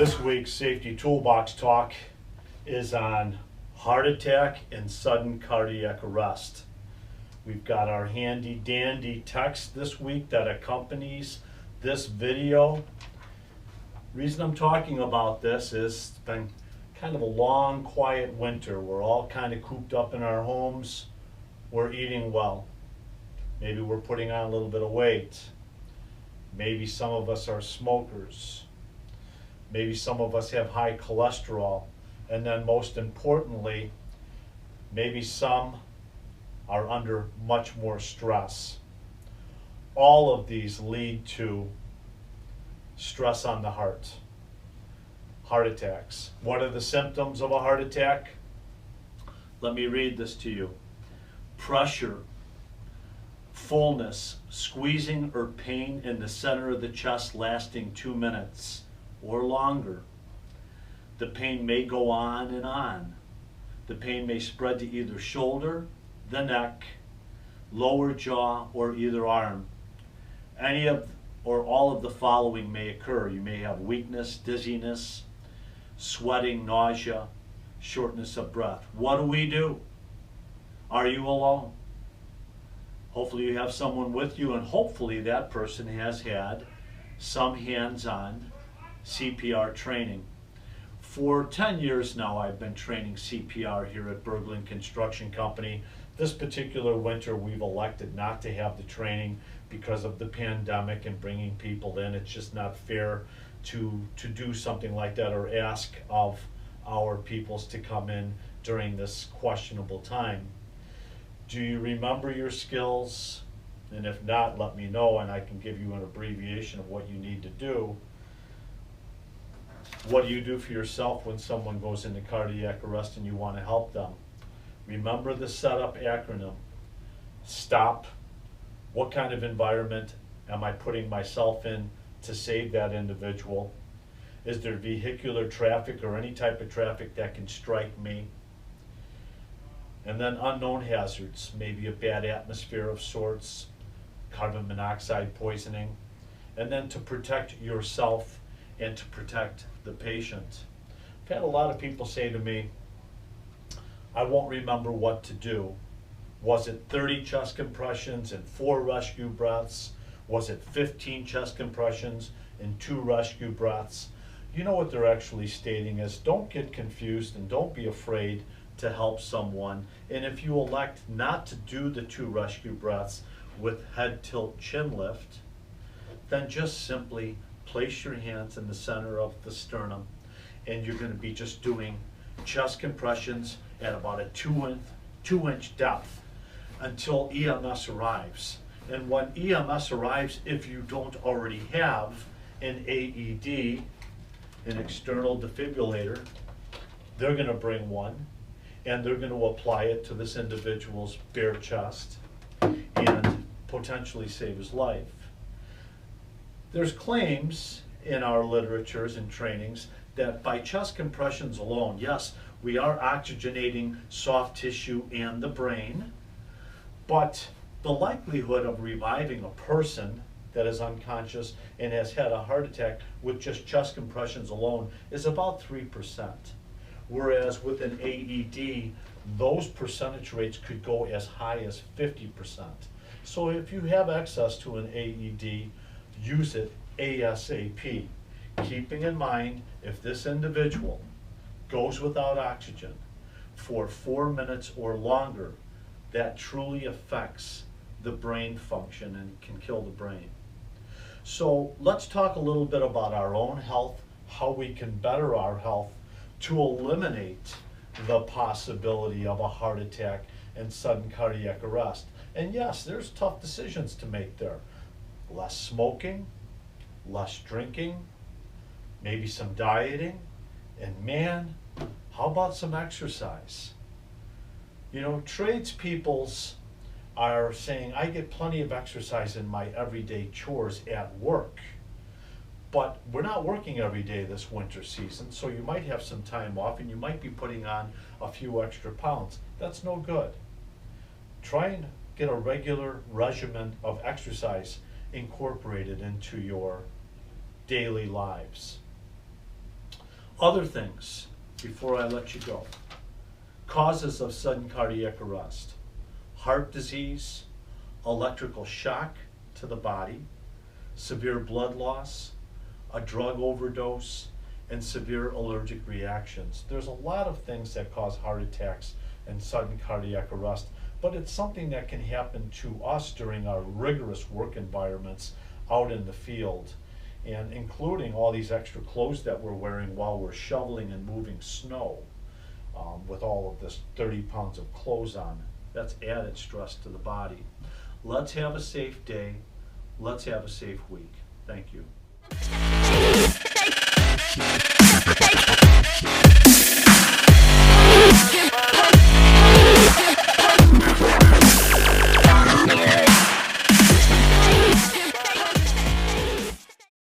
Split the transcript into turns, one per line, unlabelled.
This week's Safety Toolbox talk is on heart attack and sudden cardiac arrest. We've got our handy dandy text this week that accompanies this video. Reason I'm talking about this is it's been kind of a long, quiet winter. We're all kind of cooped up in our homes. We're eating well. Maybe we're putting on a little bit of weight. Maybe some of us are smokers. Maybe some of us have high cholesterol. And then most importantly, maybe some are under much more stress. All of these lead to stress on the heart. Heart attacks. What are the symptoms of a heart attack? Let me read this to you. Pressure, fullness, squeezing or pain in the center of the chest lasting 2 minutes or longer. The pain may go on and on. The pain may spread to either shoulder, the neck, lower jaw, or either arm. Any of or all of the following may occur. You may have weakness, dizziness, sweating, nausea, shortness of breath. What do? Are you alone? Hopefully you have someone with you, and hopefully that person has had some hands-on CPR training. For 10 years now, I've been training CPR here at Berglund Construction Company. This particular winter, we've elected not to have the training because of the pandemic and bringing people in. It's just not fair to do something like that or ask of our peoples to come in during this questionable time. Do you remember your skills? And if not, let me know and I can give you an abbreviation of what you need to do. What do you do for yourself when someone goes into cardiac arrest and you want to help them? Remember the setup acronym. STOP. What kind of environment am I putting myself in to save that individual? Is there vehicular traffic or any type of traffic that can strike me? And then unknown hazards, maybe a bad atmosphere of sorts, carbon monoxide poisoning, and then to protect yourself and to protect the patient. I've had a lot of people say to me, I won't remember what to do. Was it 30 chest compressions and 4 rescue breaths? Was it 15 chest compressions and 2 rescue breaths? You know what they're actually stating is don't get confused and don't be afraid to help someone. And if you elect not to do the 2 rescue breaths with head tilt chin lift, then just simply place your hands in the center of the sternum and you're going to be just doing chest compressions at about a 2-inch depth until EMS arrives. And when EMS arrives, if you don't already have an AED, an external defibrillator, they're going to bring one and they're going to apply it to this individual's bare chest and potentially save his life. There's claims in our literatures and trainings that by chest compressions alone, yes, we are oxygenating soft tissue and the brain, but the likelihood of reviving a person that is unconscious and has had a heart attack with just chest compressions alone is about 3%. Whereas with an AED, those percentage rates could go as high as 50%. So if you have access to an AED, use it ASAP. Keeping in mind, if this individual goes without oxygen for 4 minutes or longer, that truly affects the brain function and can kill the brain. So let's talk a little bit about our own health, how we can better our health to eliminate the possibility of a heart attack and sudden cardiac arrest. And yes, there's tough decisions to make there. Less smoking, less drinking, maybe some dieting, and man, how about some exercise? You know, tradespeoples are saying, I get plenty of exercise in my everyday chores at work. But we're not working every day this winter season, so you might have some time off and you might be putting on a few extra pounds. That's no good. Try and get a regular regimen of exercise incorporated into your daily lives. Other things, before I let you go. Causes of sudden cardiac arrest: heart disease, electrical shock to the body, severe blood loss, a drug overdose, and severe allergic reactions. There's a lot of things that cause heart attacks and sudden cardiac arrest, but it's something that can happen to us during our rigorous work environments out in the field, and including all these extra clothes that we're wearing while we're shoveling and moving snow. With all of this 30 pounds of clothes on, that's added stress to the body. Let's have a safe day. Let's have a safe week. Thank you.